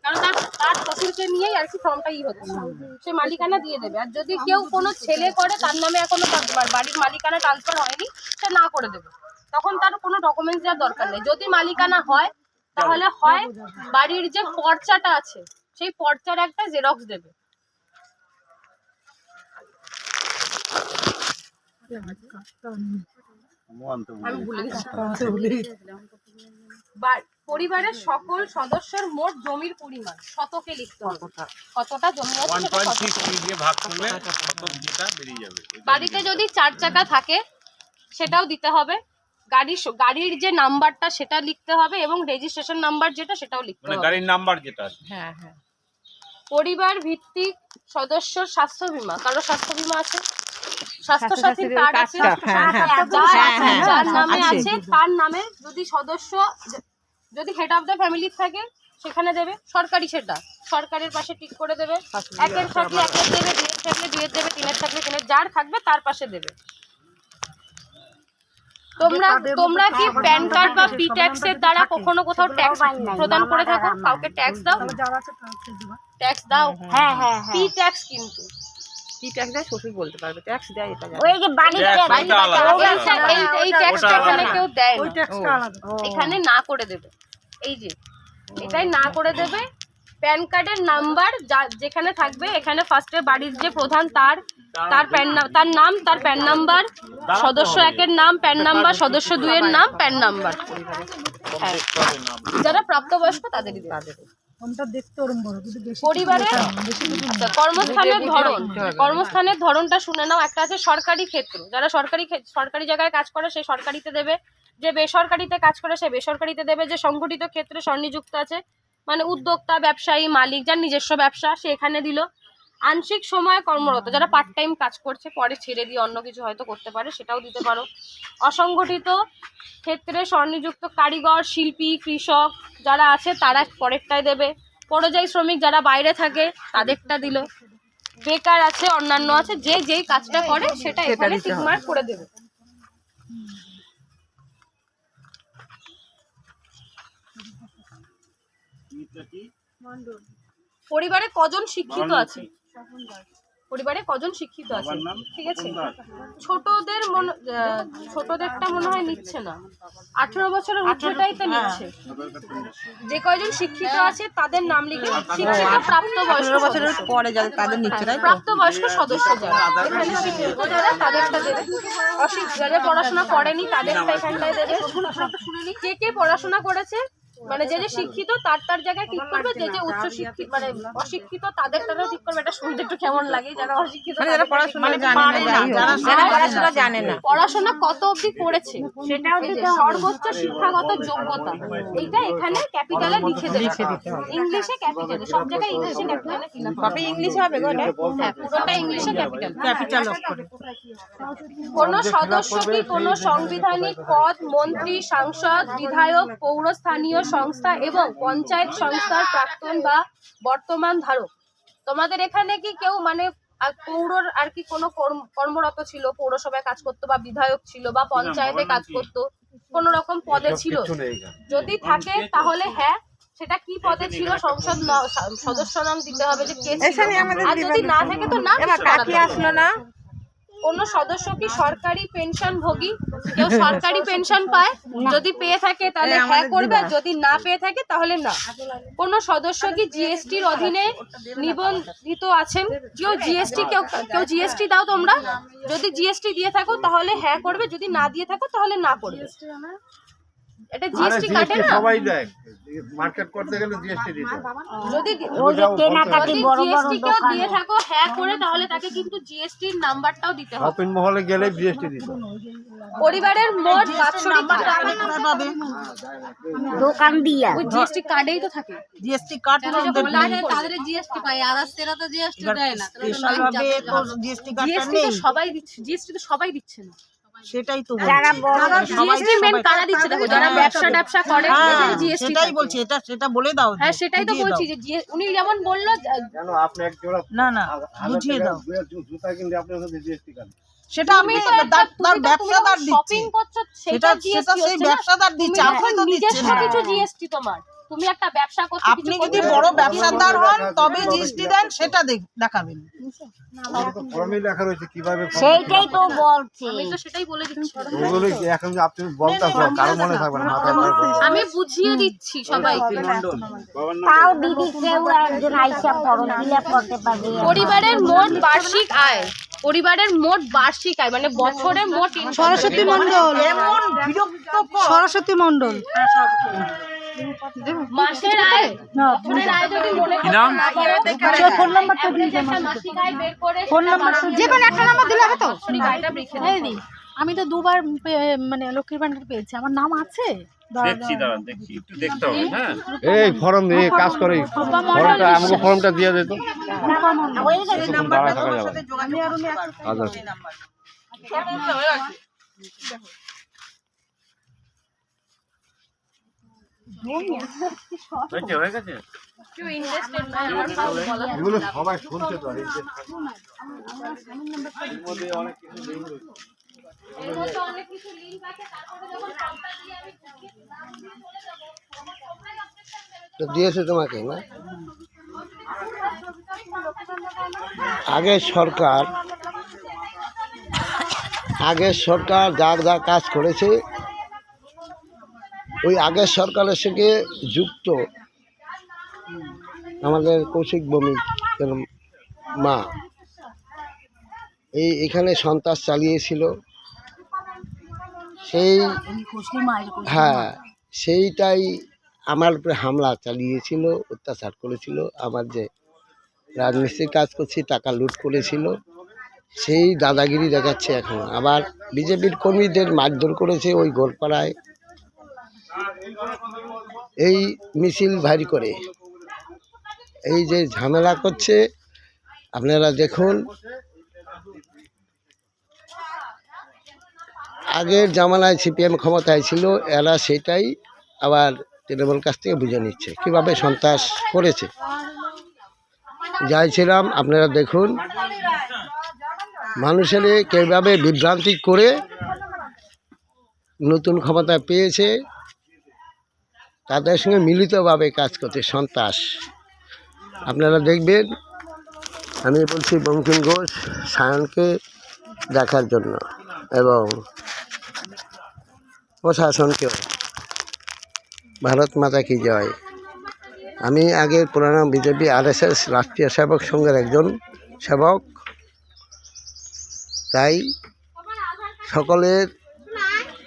কারণ তার শ্বশুরকে নিয়েই আর কি ফর্মটা হচ্ছে, সে মালিকানা দিয়ে দেবে। আর যদি কেউ কোনো ছেলে করে তার নামে এখনো বাড়ির মালিকানা ট্রান্সফার হয়নি, সে না করে দেবে, তখন তার কোনো ডকুমেন্টস দেওয়ার দরকার নেই। যদি মালিকানা হয় তাহলে হয় বাড়ির যে পর্চাটা আছে সেই পর্চার একটা জেরক্স দেবে। পরিবারের সকল সদস্যের মোট জমির পরিমাণ শতকে লিখতে হবে, কতটা জমি আছে। বাড়িতে যদি 4 চাকা থাকে সেটাও দিতে হবে, গাড়ির যে নাম্বারটা সেটা লিখতে হবে এবং রেজিস্ট্রেশন নাম্বার যেটা সেটাও লিখতে হবে, গাড়ির নাম্বার যেটা আছে। হ্যাঁ হ্যাঁ। পরিবার ভিত্তিক সদস্যর স্বাস্থ্য বীমা, কারো স্বাস্থ্য বীমা আছে, স্বাস্থ্য সাথী কার্ড আছে, যার নামে আছে তার নামে যদি সদস্য, যদি হেড অফ দ্য ফ্যামিলি থাকে সেখানে দেবে, সরকারি সেটা সরকারের পাশে টিক করে দেবে, একের থাকলে একের দেবে, দুইয়ের থাকলে দুইয়ের দেবে, তিনের থাকলে তিনের, যার থাকবে তার পাশে দেবে। তোমরা কি প্যান কার্ড বা পি ট্যাক্স এর দ্বারা কখনো কোথাও ট্যাক্স প্রদান করে থাকো? কাউকে ট্যাক্স দাও? ট্যাক্স দাও? হ্যাঁ হ্যাঁ। পি ট্যাক্স কিন্তু কি ট্যাক্স দেয় শ্বশুর বলতে পারবে, ট্যাক্স দেয় এটা জানি। ওই যে বাড়ির এই ট্যাক্সটা এখানে কেউ দেয় না, এখানে না করে দেবে, এই যে এটাই না করে দেবে। প্যান কার্ডের নাম্বার যেখানে থাকবে, এখানে ফার্স্টে বাড়ির যে প্রধান তার নাম, তার প্যান নাম্বার, সদস্য 1-এর নাম প্যান নাম্বার, সদস্য 2-এর নাম প্যান নাম্বার, যারা প্রাপ্তবয়স্ক তাদেরই দেবে। পরিবারের কর্মস্থানের ধরনটা শুনে নাও। একটা আছে সরকারি ক্ষেত্র, যারা সরকারি জায়গায় কাজ করে সে সরকারিতে দেবে, যে বেসরকারিতে কাজ করে সে বেসরকারিতে দেবে, যে সংগঠিত ক্ষেত্রে স্বনিযুক্ত আছে মানে উদ্যোক্তা, ব্যবসায়ী, মালিক, যার নিজস্ব ব্যবসা সে এখানে দিল। আংশিক সময় কর্মরত, যারা পার্ট টাইম কাজ করছে, পরে ছেড়ে দিয়ে অন্য কিছু হয়তো করতে পারে, সেটাও দিতে পারো। অসংগঠিত ক্ষেত্রে স্বনিযুক্ত কারিগর, শিল্পী, কৃষক যারা আছে তারা পরেরটায় দেবে। পরিযায়ী শ্রমিক যারা বাইরে থাকে তাদেরটা দিল। বেকার আছে, অন্যান্য আছে, যে যেই কাজটা করে সেটা এখানে টিক মার্ক করে দেবে। পরিবারে কজন শিক্ষিত আছে? পরিবারে কজন শিক্ষিত আছে? ঠিক আছে, ছোটদেরটা মনে হয় নিচ্ছে না, 18 বছরের উচ্চটাই তো নিচ্ছে। যে কয়জন শিক্ষিত আছে তাদের নাম লিখে, শিক্ষিত প্রাপ্তবয়স্ক বছরের পরে যাদের তাদের নিচ্ছে, প্রাপ্তবয়স্ক সদস্য যারা এখানে শিক্ষিত যারা তাদেরটা দেবে। যারা পড়াশোনা করেনি তাদেরটা এখানটায় দেবে। কে কে পড়াশোনা করেছে মানে যে শিক্ষিত তার জায়গায় ঠিক করবে, যে উচ্চ শিক্ষিত মানে অশিক্ষিত তাদেরটাও ঠিক করবে। এটা শুনতে একটু কেমন লাগে, যারা অশিক্ষিত যারা পড়াশোনা জানে না, পড়াশোনা কত অবধি করেছে সেটাও সর্বোচ্চ শিক্ষাগত যোগ্যতা এইটা এখানে ক্যাপিটালে লিখে দেবে। ইংলিশে ক্যাপিটালে, সব জায়গায় ইংলিশে ক্যাপিটালে ফিল আপ হবে। ইংলিশে হবে গো, হ্যাঁ পুরোটা ইংলিশে ক্যাপিটাল অফ করে। কোন সদস্য কি কোন সাংবিধানিক পদ, মন্ত্রী, সাংসদ, বিধায়ক, পৌরস্থানীয় সংস্থা এবং পঞ্চায়েত সংস্থার প্রাক্তন বা বর্তমান ধারক? তোমাদের এখানে কি কেউ মানে পৌরর আর কি কোনো কর্মরত ছিল, পৌরসভায় কাজ করতো বা বিধায়ক ছিল বা পঞ্চায়েতে কাজ করতো, কোন রকম পদে ছিল? যদি থাকে তাহলে হ্যাঁ, সেটা কি পদে ছিল সংসদ সদস্য নাম দিতে হবে যে কে ছিল। আর যদি না থাকে তো না, আসলো না। কোন সদস্য কি সরকারি পেনশন ভোগী? কেউ সরকারি পেনশন পায়? যদি পেয়ে থাকে তাহলে হ্যাঁ করবে, আর যদি না পেয়ে থাকে তাহলে না। কোন সদস্য কি জিএসটির অধীনে নিবন্ধিত আছেন? কেউ জিএসটি দাও তোমরা? যদি জিএসটি দিয়ে থাকো তাহলে হ্যাঁ করবে, যদি না দিয়ে থাকো তাহলে না করবে। এটা জিএসটি কাটে না, সবাই দেয়, মার্কেট করতে গেলে জিএসটি দিতে হয়। যদি জিএসটি কেউ দিয়ে থাকো হ্যাঁ করে, তাহলে তাকে কিন্তু জিএসটির নাম্বারটাও দিতে হবে। শপিং মহলে গেলে জিএসটি দিতে হয়। পরিবারের মোট বাৎসরিক দোকান দিয়া ওই জিএসটি কার্ডেই তো থাকে, জিএসটি কার্ড তাদের জিএসটি পায়, আদার্সেরা তো জিএসটি দেয় না। জিএসটি কার্ড সবাই দিচ্ছে, জিএসটি তো সবাই দিচ্ছে না, সেটাই তো যারা জিএসটি মেন কারা দিচ্ছে দেখো, যারা ব্যবসা করে জিএসটি, সেটাই বলছি, এটা সেটা বলে দাও। হ্যাঁ সেটাই তো বলছি যে উনি যেমন বললো জানো আপনি এক জোড়া না বুঝিয়ে দাও, জুতা কিনলে আপনার সাথে জিএসটি কাটে। সেটা আমি তার ব্যবসাদার দিচ্ছি, শপিং করছো সেটা জিএসটি, সেই ব্যবসাদার দিচ্ছে, আপনি তো দিচ্ছেন নিজস্ব কিছু জিএসটি তোমার তুমি একটা ব্যবসা করতে আপনি যদি বড় ব্যবসাদার হন তবে জিএসটি দেন, সেটা দেখাবেন। ফর্মে লেখা রয়েছে কিভাবে সেইটাই তো বলছি। আমি তো সেটাই বলে দিচ্ছি, ওগুলো কি এখন যে আপনি বলতেছেন কারো মনে থাকবে না, মাথায় থাকবে। আমি বুঝিয়ে দিচ্ছি সবাইকে। তাও দিদি কেউ একজন আইসা ফর্ম ফিল আপ করতে পারবে। পরিবারের মোট বার্ষিক আয়, পরিবারের মোট বার্ষিক আয় মানে বছরে মোট income। সরস্বতী মণ্ডল, এমন বিরক্তকর। সরস্বতী মণ্ডল, মাসের আয়, বছরের আয় যদি মনে করতে না পারো, ফোন নাম্বারটা দিয়ে average একটা মাসিক আয় বের করে ফোন নাম্বার যে কোনো একটা নাম্বার দিলে হবে তো। বাৎসরিক আয়টা লিখে দিই। আমি তো দুবার মানে লক্ষ্মীর ভান্ডার পেয়েছি, আমার নাম আছে। দেখছি দাঁড়ান, দেখছি একটু দেখতে হবে। হ্যাঁ, এই ফর্ম নিয়ে কাজ করে, ফর্মটা আমাকে ফর্মটা দিয়ে দিত। এই নাম্বারটা তোমার সাথে যোগাযোগ করুন। আচ্ছা এই নাম্বার হয়ে গেছে। কেউ interested নয়, আমার সব বলা থাকে। এগুলো সবাই শুনছে তো, এই যে এর মধ্যে অনেক কিছু লিঙ্ক রয়েছে। এর মধ্যে অনেক কিছু লিংক আছে, তারপরে যখন ফর্মটা দিয়ে আমি নাম দিয়ে চলে যাবো, আমার সবাই objection দেবে। তো দিয়েছে তোমাকে না? আগের সরকার যা যা কাজ করেছে, ওই আগের সরকারের সঙ্গে যুক্ত আমাদের কৌশিক ভৌমিকের মা এখানে সন্ত্রাস চালিয়েছিল। সেইটাই আমার উপরে হামলা চালিয়েছিল, অত্যাচার করেছিল। আমার যে রাজমিস্ত্রির কাজ করছি, টাকা লুট করেছিল, সেই দাদাগিরি দেখাচ্ছে এখন। আবার বিজেপির কর্মীদের মারধর করেছে ওই গোলপাড়ায়, এই মিছিল ভারী করে এই যে ঝামেলা করছে। আপনারা দেখুন, আগের জামানায় সিপিএম ক্ষমতায় ছিল, এরা সেটাই আবার তৃণমূল কাছ থেকে বুঝে নিচ্ছে কীভাবে সন্ত্রাস করেছে। যাইছিলাম, আপনারা দেখুন মানুষের কীভাবে বিভ্রান্তি করে নতুন ক্ষমতা পেয়েছে, তাদের সঙ্গে মিলিতভাবে কাজ করছে সন্ত্রাস। আপনারা দেখবেন, আমি বলছি বঙ্কিম ঘোষ সায়নকে দেখার জন্য এবং প্রশাসনকেও। ভারত মাতা কি জয়। আমি আগের পুরানো বিজেপি আরএসএস রাষ্ট্রীয় সেবক সংঘের একজন সেবক, তাই সকলের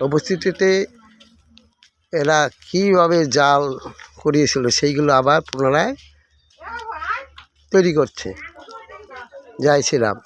উপস্থিতিতে এরা কীভাবে জাল করিয়েছিল সেইগুলো আবার পুনরায় তৈরি করছে। জয় শ্রীরাম।